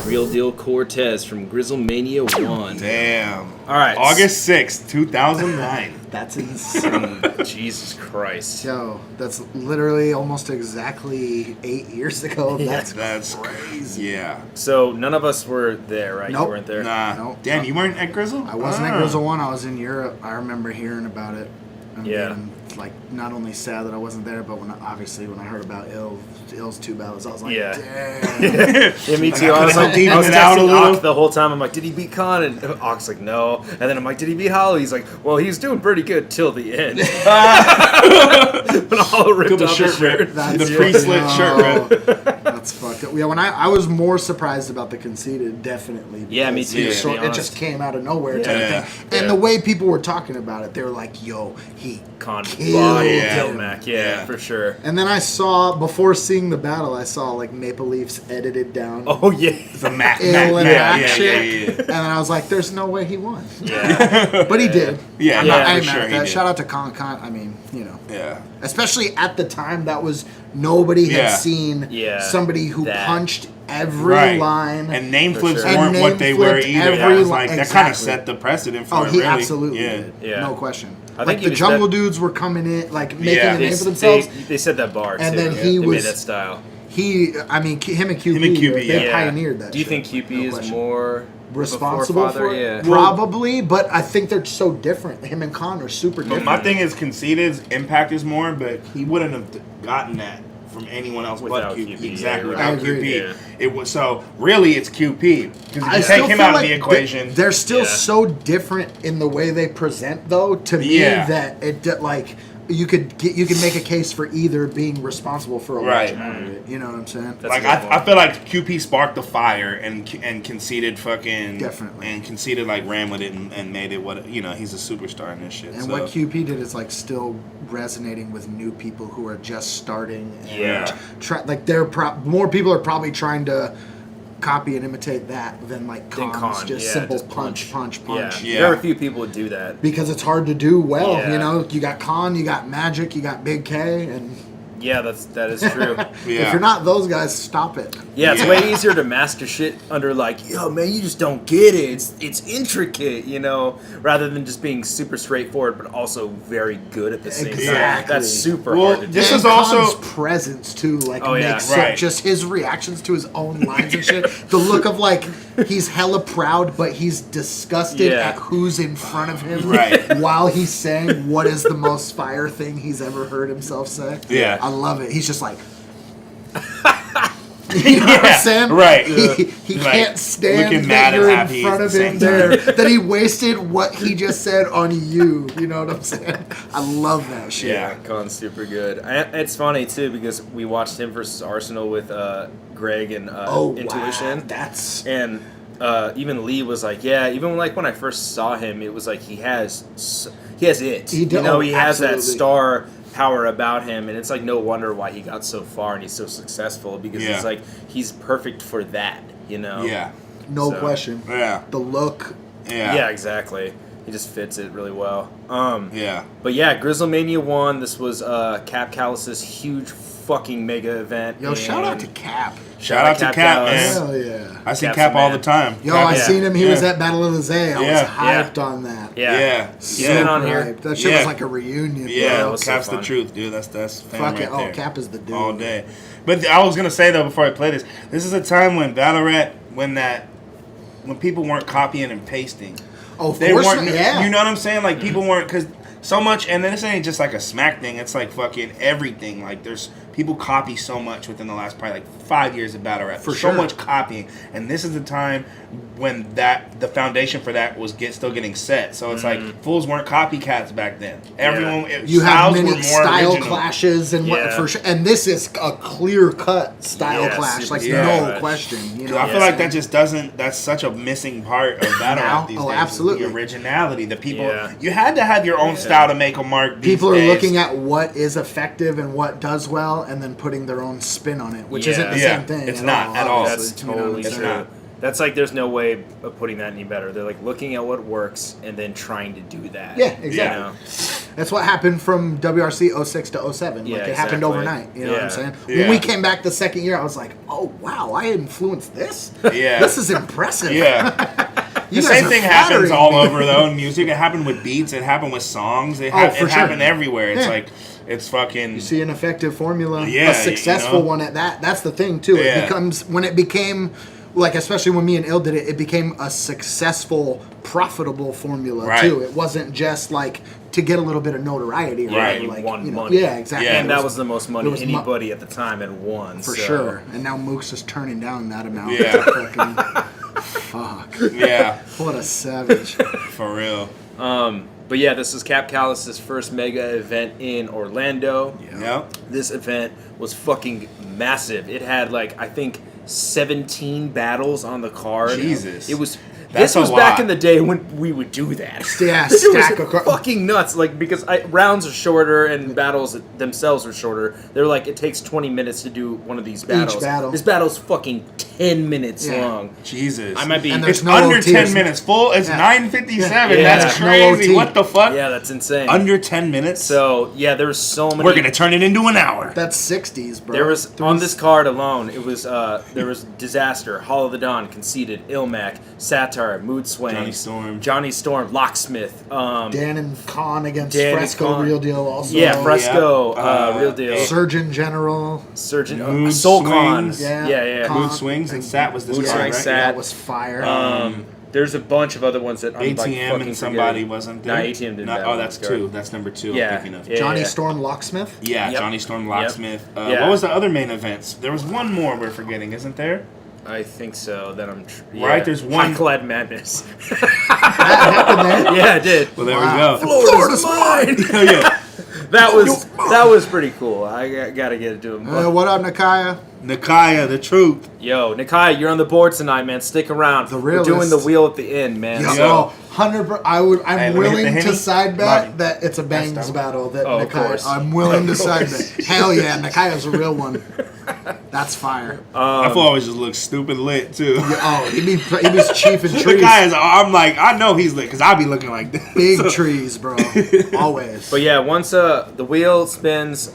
Real Deal Cortez from Grizzle Mania 1. Damn. All right. August 6th, 2009. That's insane. Jesus Christ. Yo, that's literally almost exactly 8 years ago. That's crazy. Yeah. So none of us were there, right? Nope. You weren't there? Nah. Nope. Damn, you weren't at Grizzle? I wasn't at Grizzle 1. I was in Europe. I remember hearing about it. And being, like, not only sad that I wasn't there, but when I heard about Ill's 2 battles, I was like, Yeah. damn. Yeah, me too. I was even texting out a little. Ock the whole time. I'm like, did he beat Khan? And Ock's like, no. And then I'm like, did he beat Hollow? He's like, well, he's doing pretty good till the end. When Hollow ripped off his shirt. The pre-slit shirt rip. That's fucked up. Yeah, when I was more surprised about the conceded, definitely. Yeah, me too, It, to be it honest. just came out of nowhere type Yeah. of thing. And the way people were talking about it, they were like, yo, he Khan killed body him. Dilmac. Yeah, for sure. And then I saw, before seeing the battle, I saw like Maple Leafs edited down. Oh, yeah. The Mac. Ill in action. Yeah. And I was like, there's no way he won. Yeah. But he did. Yeah, I'm not yeah, mad for at sure he that. did. Shout out to Khan. I mean, you know. Yeah. Especially at the time, that was nobody had Yeah. seen Yeah. somebody who That. punched every Right. line. And name For flips sure. And weren't name what they were flipped either. That every was li- like, that kind of exactly. set the precedent for Oh, it, he really. absolutely Yeah. did. Yeah. No question. I think Like he the was Jungle that- Dudes were coming in, like making Yeah. a name for themselves. They said that bar, And too. then Yeah. he They was- made that style. Him and QP, Him and QP, they yeah. pioneered that. Do you shit. think QP No is question. more responsible of a forefather? for it? Yeah. Probably, but I think they're so different. Him and Khan are super But different. my thing is Conceded's impact is more, but he wouldn't have gotten that from anyone else Without but QP. QP, Exactly, yeah, right. without I agree. QP. Yeah. It was so really it's QP because I if you still take him feel out like of the equation. they're still Yeah. so different in the way they present, though. To me, Yeah. that it like you could make a case for either being responsible for a large Right. amount of it. You know what I'm saying? That's Like a good point. I feel like QP sparked the fire and Conceded fucking Definitely. and Conceded like ran with it and made it what he's a superstar in this shit. And so. what QP did is like still resonating with new people who are just starting. And Yeah. like more people are probably trying to copy and imitate that than like Than Khan's Khan, just yeah, simple just punch. Yeah. Very few people would do that. Because it's hard to do well, Yeah. you know. You got Khan, you got Magic, you got Big K, and Yeah, that is true. if you're not those guys, stop it. Yeah, it's way easier to master shit under like, yo, man, you just don't get it. It's intricate, you know, rather than just being super straightforward, but also very good at the same time. Exactly. That's super Well, hard to do. this And is also- Khan's presence too, like Oh, yeah. makes Right. it just his reactions to his own lines and shit. The look of like he's hella proud, but he's disgusted Yeah. at who's in front of him. Right. While he's saying what is the most fire thing he's ever heard himself say. Yeah. I love it. He's just like. You know what I'm saying? Right. He Like, can't stand looking that mad and you're in happy front at of the him same there. That he wasted what he just said on you. You know what I'm saying? I love that shit. Yeah, Khan's super good. It's funny too because we watched him versus Arsenal with Greg and Intuition. Wow. That's And even Lee was like, yeah, even like when I first saw him, it was like he has it. He do- you know, oh, he has that absolutely. star power about him, and it's like no wonder why he got so far and he's so successful because Yeah. it's like he's perfect for that, you know? Yeah. no So, question. Yeah. The look. Yeah, exactly. He just fits it really well. Yeah. But yeah, Grizzle Mania 1, this was Cap Callus's huge fucking mega event. Yo, shout out to and Cap. Shout out to Cap, Callis. man. Hell yeah. I see Cap's Cap the all man. the time. Yo, Cap, I seen him. He was yeah. at Battle of the Zay. I was Yeah. hyped on that. Yeah. Yeah. He's been on here. Hyped. That shit Yeah. was like a reunion. Yeah, bro. it was so Cap's the fun. truth, dude. That's fam Fuck right it. Oh, there. Cap is the dude. All day. But I was gonna say though before I play this is a time when Valorant, when people weren't copying and pasting. Oh, of They course. weren't. Yeah. You know what I'm saying? Like people weren't because so much, and this ain't just like a smack thing. It's like fucking everything. Like there's people copy so much within the last probably like 5 years of battle rap. For so sure. much copying, and this is the time when the foundation for that was still getting set. So it's like fools weren't copycats back then. Everyone You have styles were many more style original. clashes and what Yeah. for sure. And this is a clear cut style Yeah, clash, super like style no clash. question. You know, I what feel I'm like saying? that just doesn't. That's such a missing part of battle Now? rap these Oh, days. absolutely. The originality, the people. Yeah. You had to have your own style to make a mark. These people are days. looking at what is effective and what does well, and then putting their own spin on it, which Yeah. isn't the Yeah. same thing. It's not at all. obviously, That's you know what I'm totally It's saying? true. not. That's like, there's no way of putting that any better. They're like looking at what works and then trying to do that. Yeah, exactly. You know? That's what happened from WRC 06 to 07. Yeah, Like, it happened exactly. overnight. You know what I'm saying? Yeah. When we came back the second year, I was like, oh, wow, I influenced this? Yeah. This is impressive. Yeah. You The guys same are thing happens flattering all me. over though in music. It happened with beats. It happened with songs. It for sure. happened everywhere. It's Yeah. like it's fucking. You see an effective formula, Yeah, a successful you know? one at that. That's the thing, too. Yeah. It becomes, when it became, like, especially when me and Il did it, it became a successful, profitable formula, Right. too. It wasn't just, like, to get a little bit of notoriety. Yeah, Right. you Like, won you know, money. Yeah, exactly. Yeah. And that was the most money there was anybody at the time had won. For so. sure. And now Mook's just turning down that amount. Yeah. Fucking, fuck. Yeah, What a savage. for real. But yeah, this is Cap Callus's first mega event in Orlando. Yep. This event was fucking massive. It had like, I think 17 battles on the card. Jesus. It was. That's This was a back lot. in the day when we would do that. Yeah, It was stack across. fucking nuts. Like, because rounds are shorter and battles themselves are shorter. They're like, it takes 20 minutes to do one of these battles. battle. This battle's fucking 10 minutes Yeah. long. Jesus. I might be. And there's It's no under OTs. 10 minutes. Full. It's Yeah. 9:57. Yeah. That's No crazy. OT. What the fuck? Yeah, that's insane. Under 10 minutes. So yeah, there was so many. We're gonna turn it into an hour. That's 60s, bro. There was on this card alone. It was there was Disaster, Hall of the Dawn, Conceited, Ilmac, Satire, Mood Swings, Johnny Storm, Locksmith. Dan and Khan against Dan and Fresco, Khan. Real Deal also. Yeah, Fresco, Yeah. Real Deal, Surgeon General. Surgeon, Mood Soul Con. Swings. Yeah. Con- Mood Swings and Sat was this Mood card, Swings, right? Sat. That was fire. There's a bunch of other ones that I'm like ATM fucking and somebody forgetting. wasn't there. Nah, ATM didn't. No, have oh, on that's this card. two. That's number two. Yeah, I'm thinking of. yeah. Johnny Storm Locksmith. Yeah, Yep. Johnny Storm Locksmith. Yeah. What was the other main events? There was one more we're forgetting, isn't there? I think so. Then I'm Right, there's one- High Clad Madness. That happened there. Yeah, it did. Well, there Wow. we go. Florida's mine. Oh, yeah. That was pretty cool. I gotta get it to him. What up, Nakaya? Nakaya, the truth. Yo, Nikai, you're on the board tonight, man. Stick around. The We're doing realist. the wheel at the end, man. Yo, Yo. 100%. Hey, I'm let me hit the willing to Henny. side Bobby. bet that it's a Bangs That's battle. That Oh, of Nakaya. course. I'm willing to side bet. Hell yeah, Nakaya's a real one. That's fire. I thought always just looked stupid lit too. Oh, he was chiefing trees. Nakaya is. I'm like, I know he's lit because I be looking like this. Big trees, bro. Always. But yeah, once the wheel spins,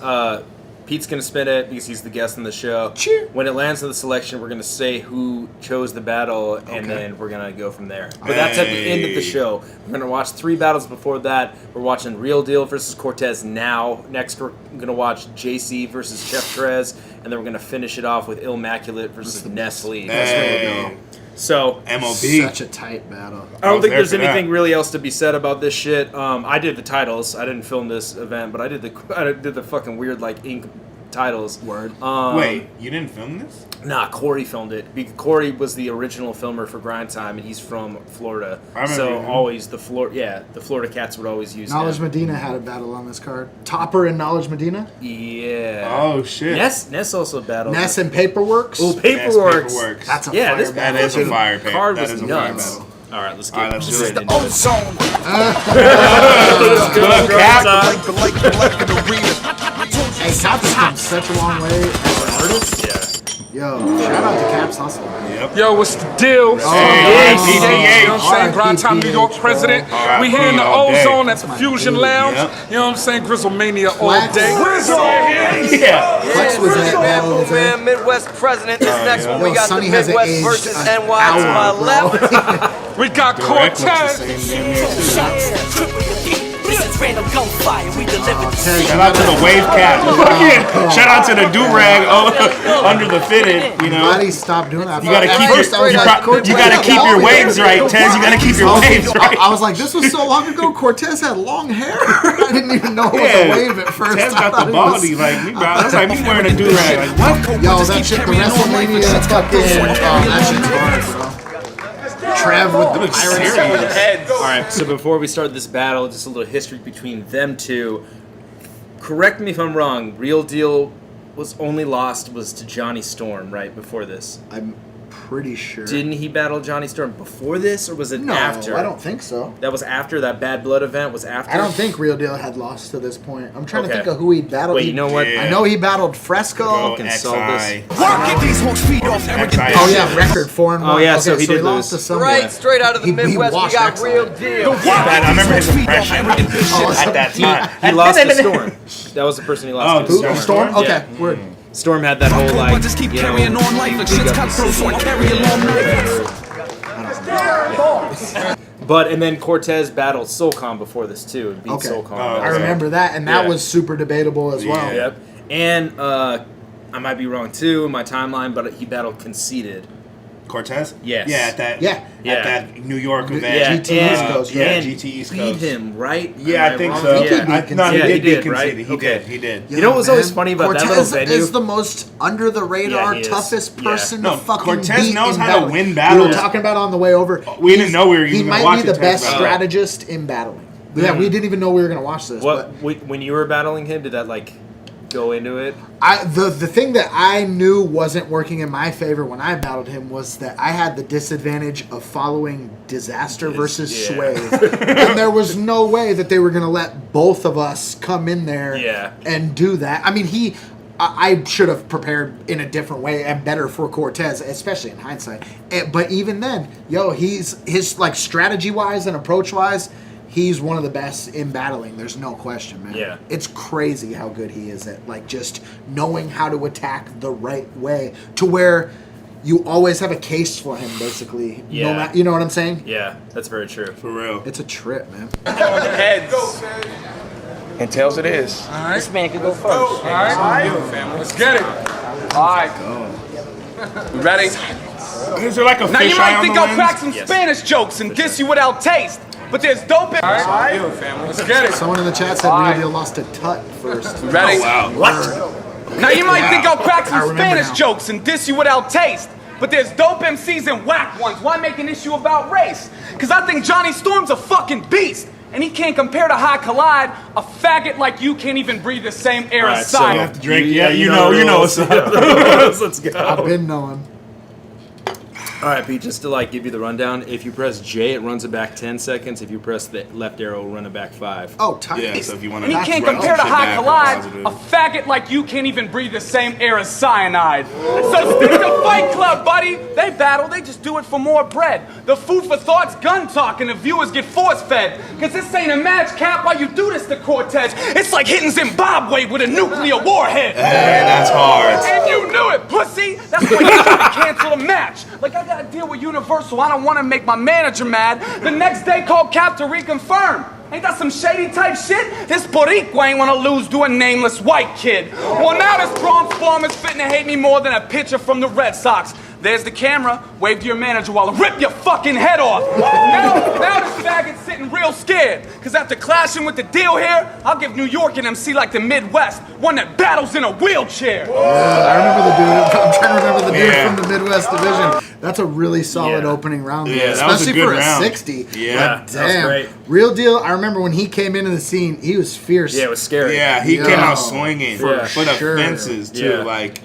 Pete's gonna spin it because he's the guest on the show. Cheer. When it lands in the selection, we're gonna say who chose the battle, and then we're gonna go from there. But that's at the end of the Hey. show. We're gonna watch 3 battles before that. We're watching Real Deal versus Cortez now. Next, we're gonna watch JC versus Chef Trez, and then we're gonna finish it off with Immaculate versus Nestle. Hey. So MOB. Such a tight battle. I don't was think there there's for that. anything really else to be said about this shit. I did the titles. I didn't film this event, but I did the fucking weird like ink titles. Word. Wait, you didn't film this? Nah, Corey filmed it. Corey was the original filmer for Grind Time, and he's from Florida. I remember So him. always the Florida cats would always use Knowledge him. Medina had a battle on this card. Topper and Knowledge Medina. Yeah. Oh shit. Ness also battled. Ness and Paperworks. Oh, Yes, Paperworks. Paperworks. That's a Yeah, fire this battle. That is a too. fire paper. Card That was is a fire nuts. battle. All right, let's All right, get let's do straight it. into it. Ozone, Good cap. like an arena. Hey, Caps has come such a long way as an artist. Yeah. Yo, shout out to Caps Hustle, man. Yep. Yo, what's the deal? Hey, You know PGH. what I'm saying? Grind Time New York president. R.I.P. We here in the all day. Ozone at the Fusion Lounge. Yep. You know what I'm saying? Grizzle Mania all Flex. day. Yeah. Flex was at battle today. Man, Midwest president. This next yeah. one we Yo, got Sonny the hasn't Midwest aged versus an NY to my hour, bro. left. We got Direct looks the Cortez. same damn near, too. This is random gunfire. We delivered the Shout out to the wave cap. Yeah. Shout out to the do-rag under the fitted, you know. Buddy, stop doing that. You gotta At keep first I was like, your, you gotta keep your waves right, Tez. You gotta keep your waves right. I was like, this was so long ago. Cortez had long hair. I didn't even know it was a wave at first. Tez I got thought the it was- baldy, like we got. That's like me wearing a do-rag. Like what? Yo, that shit, the WrestleMania fucking. That shit's hard, bro. Trev with the looks pirates. serious. All right, so before we start this battle, just a little history between them two. Correct me if I'm wrong. Real Deal was only lost was to Johnny Storm right before this. I'm pretty sure. Didn't he battle Johnny Storm before this, or was it No, after? I don't think so. That was after that Bad Blood event. Was after. I don't think Real Deal had lost to this point. I'm trying to Okay. think of who he battled. Wait, you know what? Yeah. I know he battled Fresco. Fucking solve this. Get these hawks feed off arrogant XI. Oh yeah, record 4-1. Oh, yeah, okay, so he did lost lose. to someone. Right, straight out of the He Midwest, we washed got XI. Real Deal. I remember his impression at that time. He lost to Storm. That was the person he lost to. Who? Storm? Okay, Yeah. word. Storm had that whole like. just keep you know, carrying on life like shit's cutthroat, so I carry along But and then Cortez battled Solcom before this too, and beat Okay. Solcom. Oh, I remember that, and that Yeah. was super debatable as well. Yep. And I might be wrong too in my timeline, but he battled Conceited. Cortez? Yes. Yeah, at that. Yeah. At that New York event. Yeah, GT and, East Coast, yeah, and GT East beat Coast. him, right? Yeah, Am I think wrong? so. He did beat No, Conceited. he Yeah, did he beat did, right? Conceited. He Okay. did. He did. You know what was always funny about that little Cortez venue? is the most under the radar, Yeah, he is. toughest Yeah. person No, to fucking Cortez beat knows in how to battling. win We were battles. talking about on the way over. We didn't know we were even He gonna might watch be the it, best Tez, bro. strategist in battling. Yeah, we didn't even know we were gonna watch this. What But when you were battling him, did that like go into it? the thing that I knew wasn't working in my favor when I battled him was that I had the disadvantage of following Disaster versus yeah. Swave, and there was no way that they were gonna let both of us come in there Yeah. and do that. I mean, I should have prepared in a different way and better for Cortez, especially in hindsight. But even then, his like strategy wise and approach wise, he's one of the best in battling. There's no question, man. Yeah. It's crazy how good he is at like just knowing how to attack the right way to where you always have a case for him, basically. Yeah. You know what I'm saying? Yeah, that's very true. For real. It's a trip, man. Heads. And tails it is. This man could go first. All right, let's get it. All right. You ready? Is there like a Now you fish eye might on think the I'll lens? crack some Spanish jokes and diss you without taste, but there's dope in. All right, let's get it. Someone in the chat said Alright. Real Deal lost to Tut first. Ready? Oh, wow. What? Now you might think I'll crack I some remember Spanish now. jokes and diss you without taste, but there's dope MCs and whack ones. Why make an issue about race? Cause I think Johnny Storm's a fucking beast, and he can't compare to High Collide. A faggot like you can't even breathe the same air Alright, as so- Simon. You have to drink. You- Yeah, yeah, you you know know what's the up. rules. Let's go. I've been knowing. All right, Pete, just to like give you the rundown, if you press J, it runs it back 10 seconds. If you press the left arrow, run it back 5. Oh, tight. Yeah, so if you want And to he can't compare to High Collide. A faggot like you can't even breathe the same air as cyanide. So stick to Fight Club, buddy. They battle, they just do it for more bread. The food for thought's gun talk and the viewers get force fed. Cause this ain't a match, Cap, while you do this to Cortez. It's like hitting Zimbabwe with a nuclear warhead. Yeah, that's hard. And you knew it, pussy! That's why you tried to cancel the match. Like, I got a deal with Universal, I don't want to make my manager mad. The next day, called Cap to reconfirm. Ain't that some shady type shit? This Boricua ain't want to lose to a nameless white kid. Well, now this bronze farmer's fitting to hate me more than a pitcher from the Red Sox. There's the camera. Wave to your manager while I rip your fucking head off. Now this faggot's sitting real scared. Cause after clashing with the deal here, I'll give New York an MC like the Midwest. One that battles in a wheelchair. Yeah, I remember the dude. I'm trying to remember the dude Yeah. from the Midwest Division. That's a really solid Yeah. opening round, Yeah, there, that was a especially good for round. a 60. Yeah, Like, that was damn. great. Real Deal. I remember when he came into the scene, he was fierce. Yeah, it was scary. Yeah, he Yo, came out swinging for for the sure. fences too. Yeah. Like,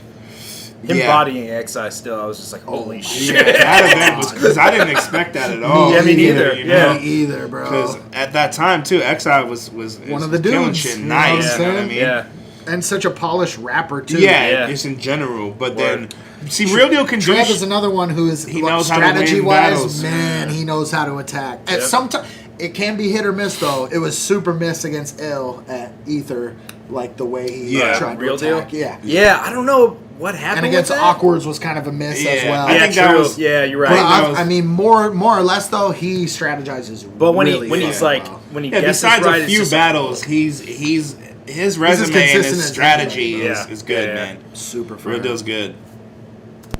Him yeah. bodying XI still, I was just like, holy shit. Yeah, that event was because I didn't expect that at all. Yeah, me neither. You Yeah. know? Me either, bro. Because at that time too, XI was One of the killing dudes, shit you know what I'm nice. You know what I saying? mean? Yeah. And such a polished rapper too. Yeah, Yeah. just in general. But Word. then, see, Real Deal can do. Trev is another one who is He knows how to win strategy battles. wise. Man, he knows how to attack. At sometimes it can be hit or miss though. It was super miss against L at Ether, like the way he Yeah. tried Real to deal? attack. Yeah. Yeah, I don't know what happened And against with that. Awkwards was kind of a miss as Yeah. well. I Yeah, think that true. was- Yeah, you're But right. that was- I mean, more or less though, he strategizes. But when really when he's well. like when he Yeah, guesses besides right, a it's few just battles, his resume and consistent his as strategy anyone. is good, Yeah. man. super Real fire. Deal's good.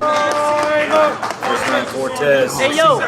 First round Cortez. Hey, yo.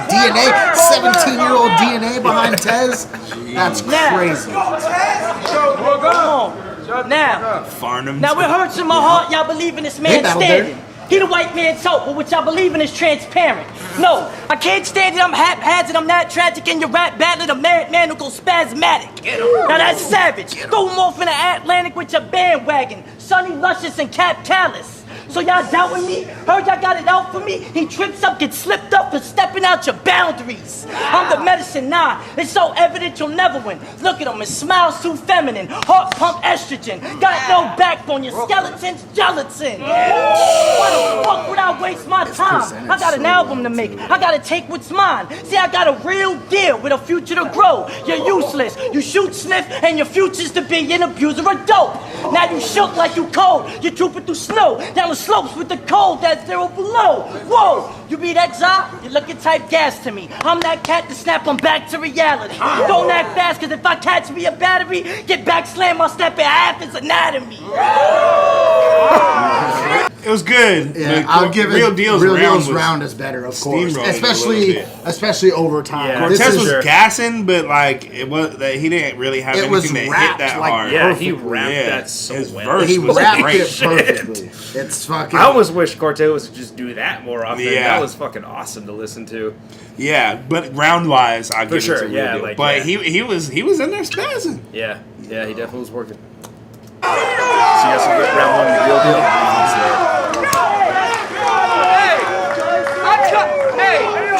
DNA, 17-year-old DNA behind Tez. That's Now. crazy. Come on. Now, Farnham. now it hurts in my heart y'all believe in this man battled standing. He the white man's hope, but what y'all believe in is transparent. No, I can't stand it, I'm haphazard, I'm not tragic, and your rap battle, the married man who goes spasmatic. Now that's savage. Throw him off in the Atlantic with your bandwagon. Sunny, luscious, and Cap Callous. So y'all doubting me? Heard y'all got it out for me? He trips up, gets slipped up for stepping out your boundaries. I'm the medicine, nah. It's so evident you'll never win. Look at him, his smile's too feminine. Heart pump estrogen. Got no backbone, your skeleton's gelatin. Why the fuck would I waste my time? I got an album to make. I gotta take what's mine. See, I got a real deal with a future to grow. You're useless. You shoot sniff and your future's to be an abuser of dope. Now you shook like you cold. You're trooping through snow. Down the slopes with the cold that's 0 below. Whoa, you beat exile? You're looking type gas to me. I'm that cat to snap them back to reality. Don't act fast, cause if I catch me a battery, get back slam, I'll snap it half its anatomy. It was good. Yeah, I'll give it. Real Deal's round is better, of course. Steamrolling Especially over time. Yeah. Cortez was gassing, but like he didn't really have anything that hit that hard. Yeah, he rapped that so His well. verse He was rapped great. it perfectly. It's fucking. I almost wish Cortez would just do that more often. Yeah. That was fucking awesome to listen to. Yeah, but round wise, I give it sure, to Real yeah, Deal. like, but yeah. he was in there spazzing. Yeah, he definitely was working. So you guys will get round one of the Real Deal.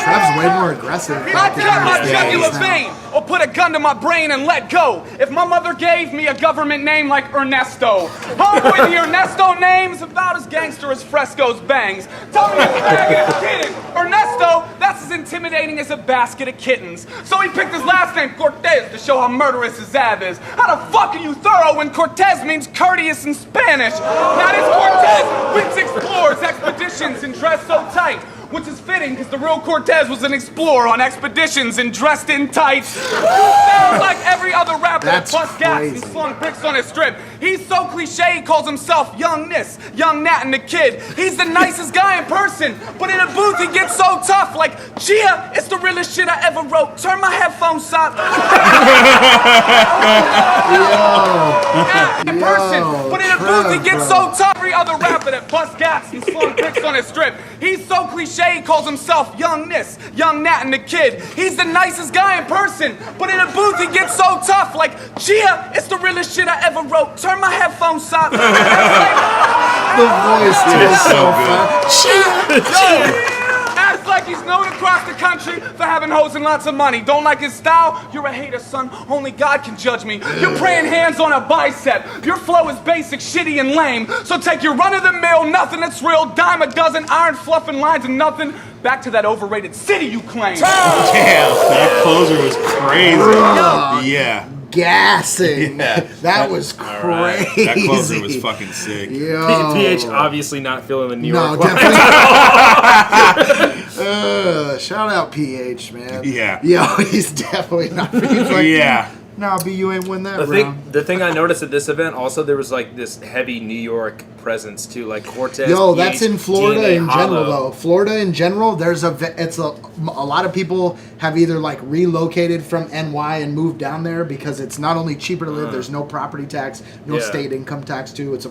Trev's way more aggressive. I cut my jugular vein or put a gun to my brain and let go. If my mother gave me a government name like Ernesto, homeboy, the Ernesto name's about as gangster as Fresco's bangs. Tell me if I'm kidding. Ernesto, that's as intimidating as a basket of kittens. So he picked his last name, Cortez, to show how murderous his ab is. How the fuck are you thorough when Cortez means courteous in Spanish? Now this Cortez wins explores expeditions and dressed so tight. Which is fitting, because the real Cortez was an explorer on expeditions and dressed in tights. You sound like every other rapper that bust gas and slung bricks on his strip. He's so cliche, he calls himself Young This, Young Nat, and the Kid. He's the nicest guy in person, but in a booth he gets so tough. Like, Gia, it's the realest shit I ever wrote. Turn my headphones up. In person, but in a booth he gets so tough. Every other rapper that bust gas and slung bricks on his strip. He's so cliche, he calls himself Young This, Young Nat, and the Kid. He's the nicest guy in person, but in a booth he gets so tough. Like, Gia, it's the realest shit I ever wrote. Turn my headphones up. The voice is so fun. Acts like he's known across the country for having hoes and lots of money. Don't like his style? You're a hater, son. Only God can judge me. You're praying hands on a bicep. Your flow is basic, shitty, and lame. So take your run-of-the-mill, nothing that's real, dime a dozen, iron fluffing lines and nothing. Back to that overrated city you claim. Damn, that closer was crazy. Yeah. Gassing. Yeah. That was crazy. Right. That closer was fucking sick. Yo. PH obviously not feeling the New York. No, definitely. Shout out PH, man. Yeah. Yo, he's definitely not. He's like, Yeah. Nah, B, you ain't win that The round. thing I noticed at this event also, there was like this heavy New York presence too, like Cortez. Yo, PH, that's in Florida DNA, in Hollow. general though. Florida in general, there's a lot of people have either like relocated from NY and moved down there because it's not only cheaper to live, there's no property tax, no state income tax too. It's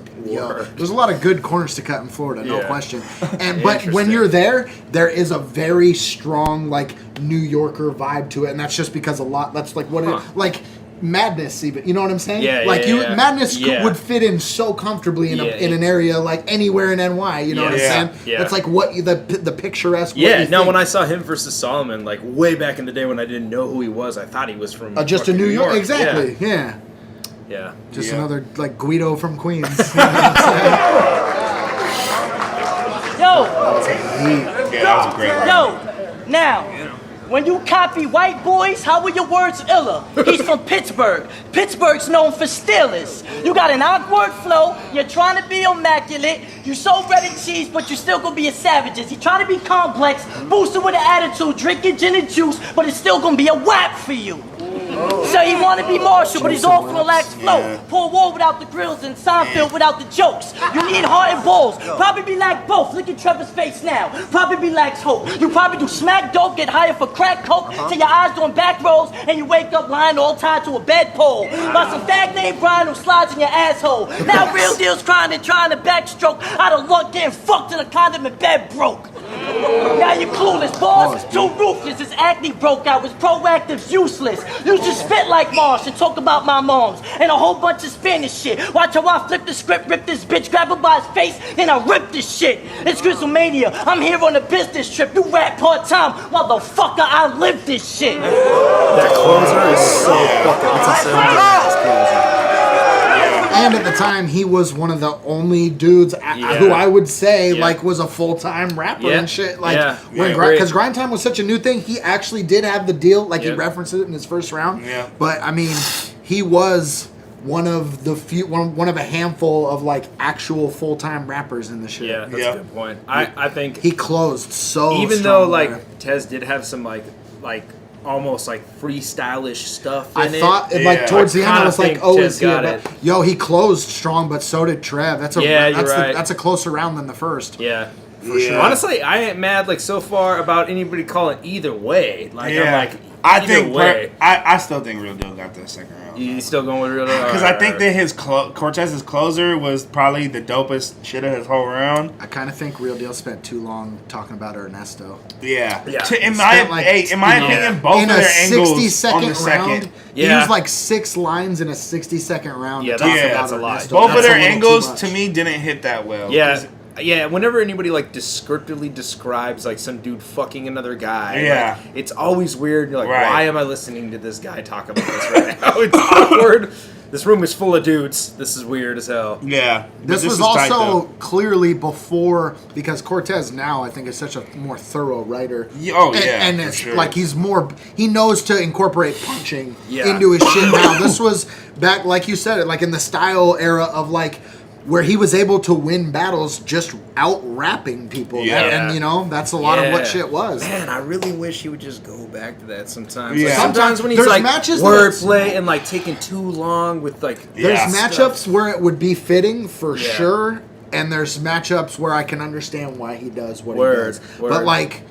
there's a lot of good corners to cut in Florida, no question. And but when you're there is a very strong like New Yorker vibe to it, and that's just because that's like what it like. Madness, even, you know what I'm saying? Madness would fit in so comfortably in in an area like anywhere in NY. You know what I'm saying? Yeah. It's like what the picturesque. Yeah, no. When I saw him versus Solomon, like way back in the day when I didn't know who he was, I thought he was from just a New York. Exactly. Yeah. Just another like Guido from Queens. You know what I'm saying? That was a great round. Yo, now, when you copy white boys, how are your words iller? He's from Pittsburgh. Pittsburgh's known for Steelers. You got an awkward flow, you're trying to be immaculate, you so bread and cheese, but you still gonna be a savages. He trying to be complex, boosted with an attitude, drinking gin and juice, but it's still gonna be a whap for you. So he want to be Marshall, but he's all for relaxed flow. Paul Wall without the grills and Seinfeld without the jokes. You need heart and balls. Probably be like both. Look at Trevor's face now. Probably be lacks hope. You probably do smack dope, get hired for crack coke, till your eyes doing back rolls, and you wake up lying all tied to a bedpole. By some fag named Brian who slides in your asshole. Now Real Deal's crying and trying to backstroke out of luck, getting fucked in a condom and bed broke. Now you clueless, boss. Too ruthless. His acne broke out. His proactive's useless. You just spit like Mars and talk about my moms and a whole bunch of Spanish shit. Watch how I flip the script, rip this bitch, grab her by his face, then I rip this shit. It's Grizzle Mania. I'm here on a business trip. You rap part-time. Motherfucker, I live this shit. That closer is so fucking insane. And at the time, he was one of the only dudes who I would say like was a full-time rapper and shit. Like because Grind Time was such a new thing, he actually did have the deal. Like he referenced it in his first round. Yeah. But I mean, he was one of the few, one of a handful of like actual full-time rappers in the shit. Yeah, that's a good point. I think he closed so. Even though like Tez did have some like almost like freestylish stuff in I thought like towards the end I was like, oh, is he yo, he closed strong, but so did Trev. That's a closer round than the first. Yeah. For sure. Honestly, I ain't mad like so far about anybody calling either way. Like I'm like I still think Real Deal got the second round. You still going with Real Deal? Because I think that his Cortez's closer was probably the dopest shit of his whole round. I kind of think Real Deal spent too long talking about Ernesto. Yeah. In my opinion, both of their angles 60-second on the second. round, he used like 6 lines in a 60-second round. Yeah, that's a lot. Both of their angles to me didn't hit that well. Yeah. Yeah, whenever anybody like descriptively describes like some dude fucking another guy, like, it's always weird. You're like, why am I listening to this guy talk about this right now? It's awkward. This room is full of dudes. This is weird as hell. Yeah. This was also clearly before, because Cortez now I think is such a more thorough writer. And it's like he knows to incorporate punching into his shit now. This was back, like you said, like in the style era of like, where he was able to win battles just out rapping people. And you know, that's a lot of what shit was. Man, I really wish he would just go back to that sometimes. Yeah. Like, sometimes when he's like wordplay and like taking too long with like there's matchups where it would be fitting for sure, and there's matchups where I can understand why he does what he does. But like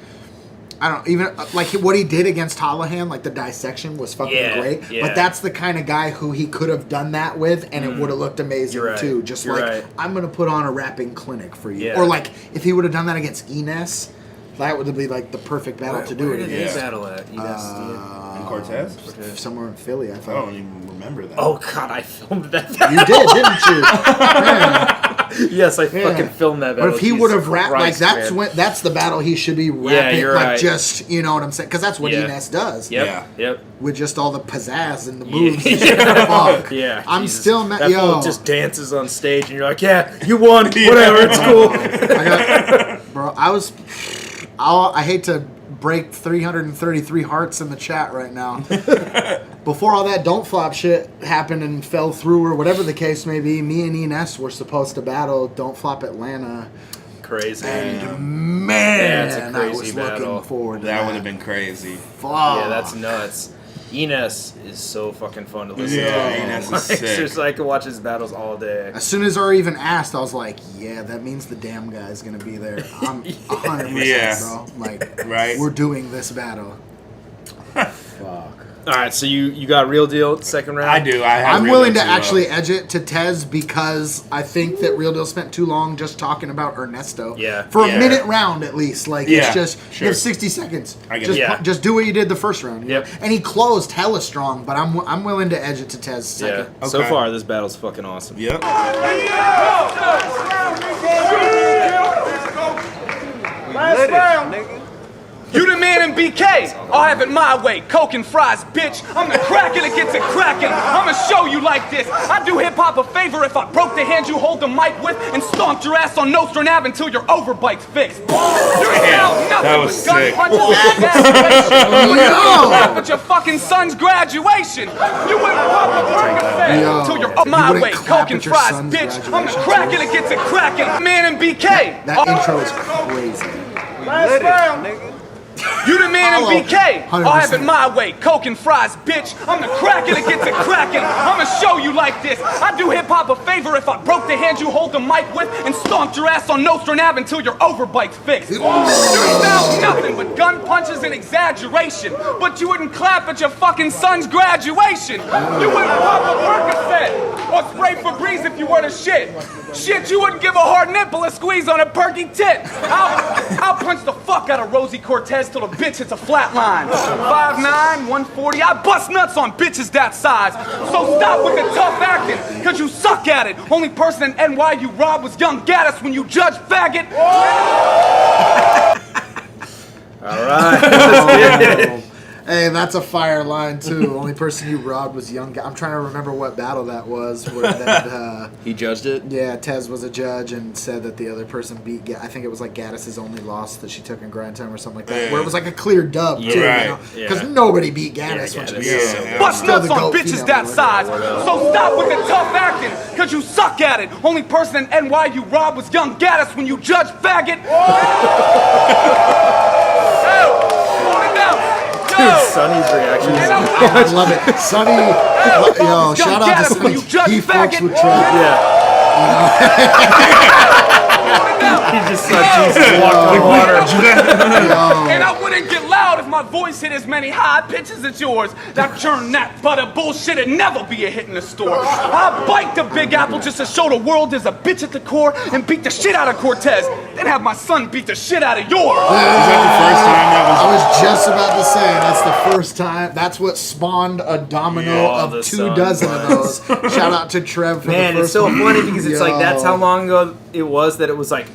I don't even like what he did against Holohan, like the dissection was fucking great. Yeah. But that's the kind of guy who he could have done that with, and it would have looked amazing too. Just I'm gonna put on a rapping clinic for you, or like if he would have done that against Ines, that would be like the perfect battle to do it. Where did they battle at? In Cortez, somewhere in Philly. I thought. I don't even remember that. Oh god, I filmed that. You did, didn't you? Man. Yes, I fucking filmed that battle. But if he would have rapped like that's the battle he should be rapping like just, you know what I'm saying? Because that's what Ines does. Yep. With just all the pizzazz and the moves. Fuck. Yeah. I'm still mad. That fool just dances on stage and you're like, yeah, you won. Whatever, it's cool. I hate to break 333 hearts in the chat right now. Before all that Don't Flop shit happened and fell through or whatever the case may be, me and Ines were supposed to battle Don't Flop Atlanta. Crazy. And man, I was looking forward to that. That would have been crazy. Fuck. Yeah, that's nuts. Ines is so fucking fun to listen to. Ines is sick. Just I could watch his battles all day. As soon as I even asked, I was like, yeah, that means the damn guy's gonna be there. I'm 100%, bro. Like, we're doing this battle. Fuck. All right, so you got Real Deal second round? I do. I'm willing to actually edge it to Tez because I think that Real Deal spent too long just talking about Ernesto. Yeah. For a minute round at least. Like, it's just, you have 60 seconds. Just do what you did the first round. Yep. And he closed hella strong, but I'm willing to edge it to Tez second. Yeah. Okay. So far, this battle's fucking awesome. Yep. Last round, nigga. You the man in BK, I'll have it my way, coke and fries, bitch. I'm the cracker that gets it cracking, I'ma show you like this. I'd do hip-hop a favor if I broke the hand you hold the mic with and stomped your ass on Nostrand Ave until your overbite's fixed. You ain't found nothing but gun punches and masturbation. You wouldn't laugh at your fucking son's graduation. You wouldn't pop a Percocet until you're my way, coke and fries, bitch. I'm the cracker that gets it cracking, man in BK. That intro is crazy. Last round, nigga. You the man in BK, I'll have it my way, coke and fries, bitch. I'm the cracker that gets it cracking, I'ma show you like this. I'd do hip-hop a favor if I broke the hand you hold the mic with and stomped your ass on Nostrand Ave until your overbite's fixed. You ain't found nothing but gun one punch is an exaggeration, but you wouldn't clap at your fucking son's graduation. You wouldn't pop a Percocet or spray Febreze if you were to shit. Shit, you wouldn't give a hard nipple a squeeze on a perky tit. I'll punch the fuck out of Rosie Cortez till the bitch hits a flat line. 5'9", 140, I bust nuts on bitches that size. So stop with the tough acting, cause you suck at it. Only person in NY you robbed was young Gaddis when you judge faggot. All right. Hey, that's a fire line too. Only person you robbed was young. I'm trying to remember what battle that was. Where that, he judged it. Yeah, Tez was a judge and said that the other person beat. I think it was like Gaddis's only loss that she took in grind time or something like that. Where it was like a clear dub too, because nobody beat Gaddis. Bust nuts on bitches that size. So stop with the tough acting, cause you suck at it. Only person in NY you robbed was young Gaddis when you judge faggot. Dude, Sonny's reaction is I love it. Sonny, yo, shout out to Sonny. He fucks with Trev. Yeah. He just saw Jesus walk on the water. And I wouldn't get loud if my voice hit as many high pitches as yours. That churn that butter bullshit and never be a hit in the store. I bite the Big Apple just to show the world there's a bitch at the core and beat the shit out of Cortez. Then have my son beat the shit out of yours. Was that the first time that was? I was just about to say that's the first time. That's what spawned a domino of 24 of those. Shout out to Trev for the first it's so one. funny because it's like that's how long ago it was that it was like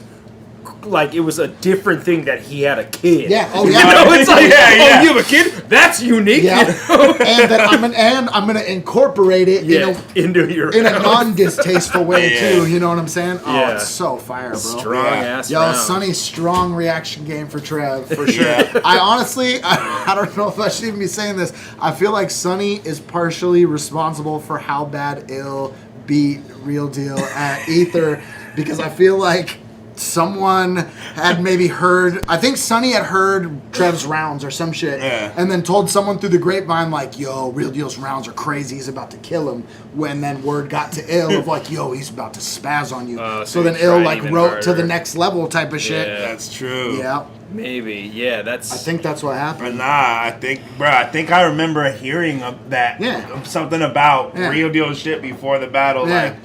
it was a different thing that he had a kid. Yeah. Oh yeah. You know, it's like, oh, you have a kid? That's unique. Yeah. You know? And that I'm gonna incorporate it into your in a non-distasteful way too. You know what I'm saying? Oh, it's so fire, bro. Strong ass. Yo, round. Sonny's strong reaction game for Trev for sure. I honestly, I don't know if I should even be saying this. I feel like Sonny is partially responsible for how bad Ill beat Real Deal at Ether because I feel like someone had maybe heard, I think Sonny had heard Trev's rounds or some shit, and then told someone through the grapevine like, yo, Real Deal's rounds are crazy, he's about to kill him, when then word got to Ill of like, yo, he's about to spaz on you. So then Ill like wrote harder. To the next level type of shit. Yeah, that's true. Yeah. Maybe, that's. I think that's what happened. But I think I remember hearing of that. Yeah. Something about Real Deal shit before the battle. Yeah. Like,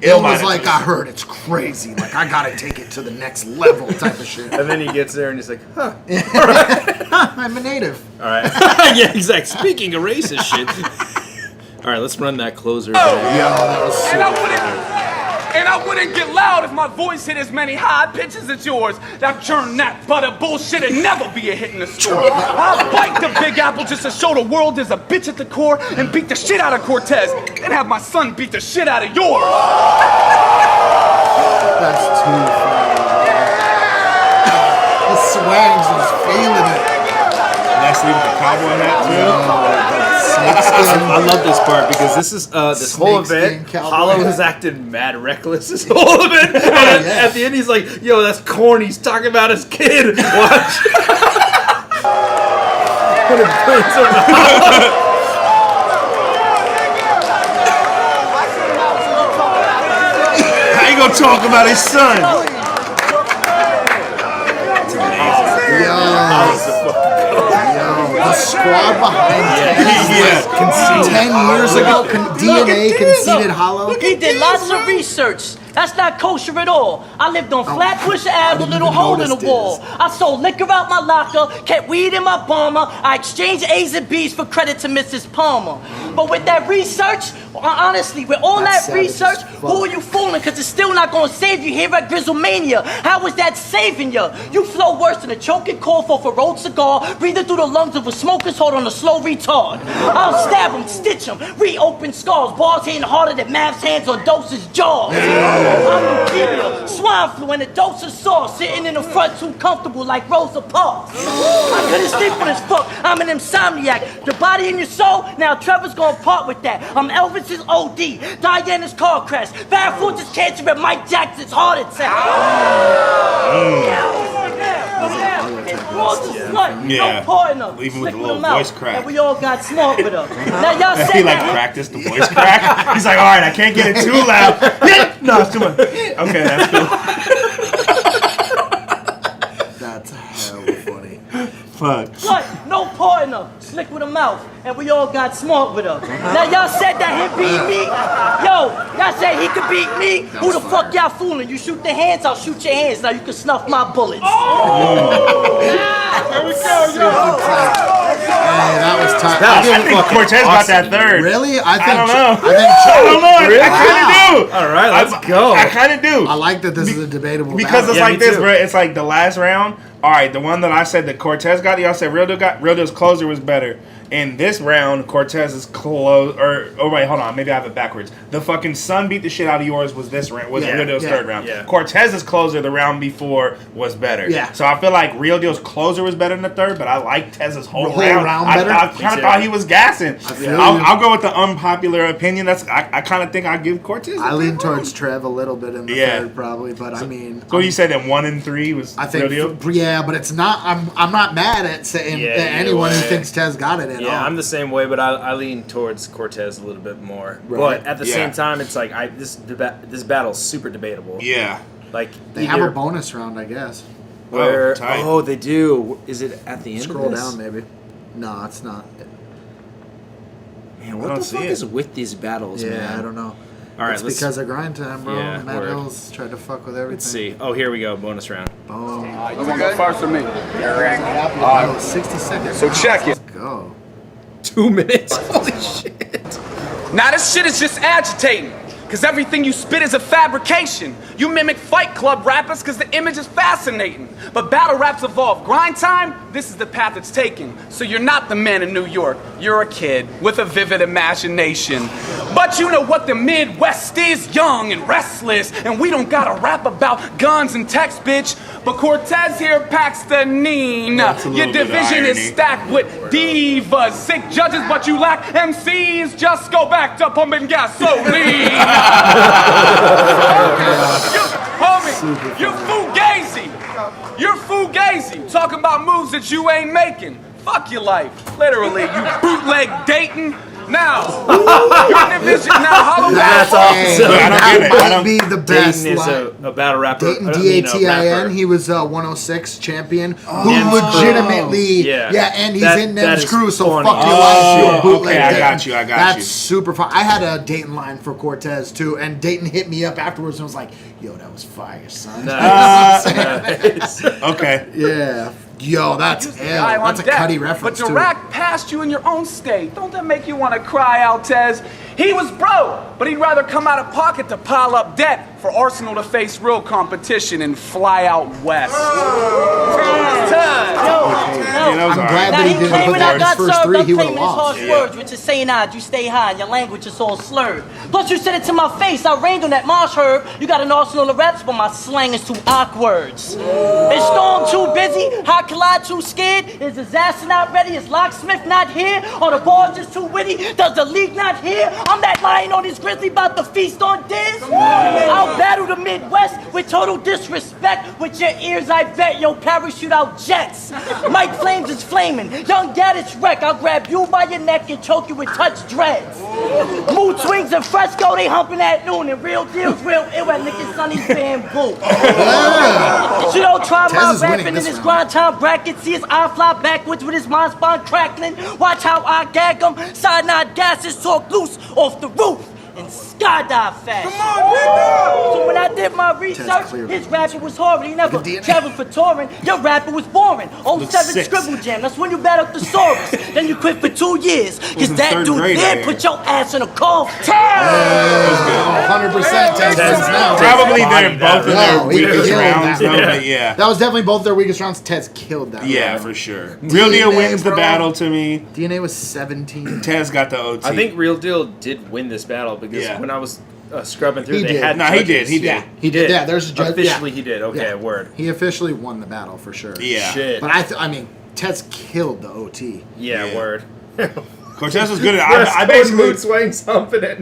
Ill was like, I heard it's crazy. Like, I gotta take it to the next level type of shit. And then he gets there and he's like, huh. I'm a native. All right. Yeah, exactly. Speaking of racist shit. All right, let's run that closer. That was so And I wouldn't get loud if my voice hit as many high pitches as yours. That churn that butter bullshit and never be a hit in the store. I'll bite the Big Apple just to show the world there's a bitch at the core and beat the shit out of Cortez. Then have my son beat the shit out of yours. That's too funny. The Swangs was feeling it. Leslie with the cowboy hat too. I love this part because this is this whole event. Hollow has acted mad reckless this whole event. And at the end, he's like, "Yo, that's corny." He's talking about his kid. Watch. When it burns on the How you gonna talk about his son? The squad behind 10 years ago, DNA conceded Hollow. He did lots of research. That's not kosher at all. I lived on Flatbush Ave, a little hole in the wall. I sold liquor out my locker, kept weed in my bomber. I exchanged A's and B's for credit to Mrs. Palmer. But with that research, honestly, with all that research, who are you fooling? Because it's still not going to save you here at Grizzle Mania. How is that saving you? You flow worse than a choking cough off a rolled cigar, breathing through the lungs of a smoker's hold on a slow retard. I'll stab him, stitch him, reopen scars, bars hitting harder than Mav's hands on Dose's jaws. I'm leukemia, swine flu, and a dose of sauce, sitting in the front too comfortable like Rosa Parks. I couldn't sleep on this fuck, I'm an insomniac. The body in your soul, now Trevor's gonna part with that. I'm Elvis's OD, Diana's car crash, Barry Fort's cancer, and Mike Jackson's heart attack. No partner. Even with a little voice crack. And we all got smart with her. Now y'all say he like practiced the voice crack. He's like, all right, I can't get it too loud. No, it's too much. Okay, that's cool. That's hella funny. fuck. What? No partner. Slick with a mouth. And we all got smart with her. Now y'all said that he beat me. Yo, y'all said he could beat me. Who the fuck y'all fooling? You shoot the hands, I'll shoot your hands. Now you can snuff my bullets. Here we go, yo. Hey, that was tight. I think Cortez got that third. Really? I don't know. I don't know. Really? I kind of do. All right, let's go. I kind of do. I like that this is a debatable Because battle. it's like this, bro. It's like the last round. All right, the one that I said that Cortez got, y'all said Real Deal's closer was better. In this round, Cortez's close, oh wait, hold on, maybe I have it backwards. The fucking Sun beat the shit out of yours was this round, Real Deal's third round. Yeah. Cortez's closer the round before was better. Yeah. So I feel like Real Deal's closer was better than the third, but I like Tez's whole round. better? I kind of thought he was gassing. feel you. I'll go with the unpopular opinion. I kind of think I'll give Cortez. I lean towards Trev a little bit in the third, probably, but I mean. So you said that 1 and 3 was I think, Real Deal? yeah, but it's not. I'm not mad at saying anyone who thinks Tez got it at all. Yeah, I'm the same way, but I lean towards Cortez a little bit more. Right. But at the same time, it's like this battle's super debatable. Yeah. Like they have a bonus round, I guess. Where tight. they do. Is it at the end? Scroll of this? down, maybe. No, it's not. Man, what the fuck is with these battles, man? I don't know. All right, it's because of grind time, bro. Yeah, Matt word. Hills tried to fuck with everything. Let's see. Oh, here we go. Bonus round. Boom. You want to go first or me? Oh, 60 seconds. So check it. Let's go. 2 minutes. Holy shit. Now this shit is just agitating. Cause everything you spit is a fabrication. You mimic Fight Club rappers cause the image is fascinating. But battle raps evolve. Grind time, this is the path it's taking. So you're not the man in New York. You're a kid with a vivid imagination. But you know what the Midwest is, young and restless. And we don't gotta rap about guns and text, bitch. But Cortez here packs the neen. Your division is stacked with divas, sick judges, but you lack MCs. Just go back to pumping gasoline. Homie, you're fugazi. You're fugazi. Talking about moves that you ain't making. Fuck your life. Literally, you bootleg Dayton. Now, your division now, Hollow That's awesome. That might be the best Dayton is line. a battle rapper. Dayton DATIN, he was 106 champion who Nem's legitimately, crew. and he's That in Nem's is crew, so funny. fuck your life, you bootleg okay, I Dayton. got you. That's super fun. I had a Dayton line for Cortez too, and Dayton hit me up afterwards and was like, yo, that was fire, son. Nice. Okay. Yeah. Yo, that's L. That's a Cuddy reference, But too. Dirac passed you in your own state. Don't that make you want to cry out, Tez? He was broke, but he'd rather come out of pocket to pile up debt for Arsenal to face real competition and fly out west. I'm glad Now that he he did claiming it I his got first served, three, I'm he would have claiming his lost. harsh words, which is saying odd, you stay high, your language is all slurred. Plus you said it to my face, I rained on that marsh herb. You got an arsenal of raps, but my slang is too awkward. Is Storm too busy? Hot Collide too scared? Is Disaster not ready? Is Locksmith not here? Are the bars just too witty? Does the league not hear? I'm that lion on this grizzly about to feast on Diz. I'll battle the Midwest with total disrespect. With your ears, I bet you'll parachute out jets. Mike Flames is flaming. Young Dad is wreck. I'll grab you by your neck and choke you with touch dreads. Mood swings and fresco, they humping at noon. And Real Deal's real ill at licking Sonny's bamboo. You don't try Tez my is winning rapping in this his round. grind time bracket. See his eye fly backwards with his mind spawn crackling. Watch how I gag him. Side nod gases talk loose off the roof. And skydive fast. So when I did my research, his rapping was horrible. He never traveled for touring. Your rapper was boring. 07 Scribble Jam, that's when you battled the Saurus. Then you quit for 2 years. Cause that dude there put your ass in a cough. 100% Tez wins now. Probably they're both in their he weakest killed rounds, that though, round. but yeah. That was definitely both their weakest rounds. Tez killed that Yeah, round. for sure. Real Deal DNA, wins the bro. battle to me. DNA was 17. Tez got the OT. I think Real Deal did win this battle because when I was scrubbing through, He they did. had No, he judges. did. Yeah, he did. Yeah, there's a judge. Officially, he did. Okay, Yeah. word. He officially won the battle for sure. Yeah. Shit. But I mean, Tez killed the OT. Yeah, Yeah. word. Cortez was good at I Mood basically. swings humping it.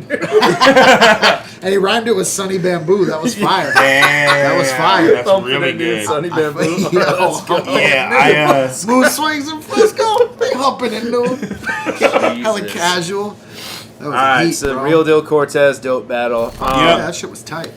And he rhymed it with Sunny Bamboo. That was fire. Damn, That was fire. That's really good. Sunny Bamboo. Yo, Let's go. Yeah, Smooth swings in Frisco. They humping in noon. Hella casual. That was All right, heat, so bro. Real Deal Cortez dope battle. Yeah, that shit was tight.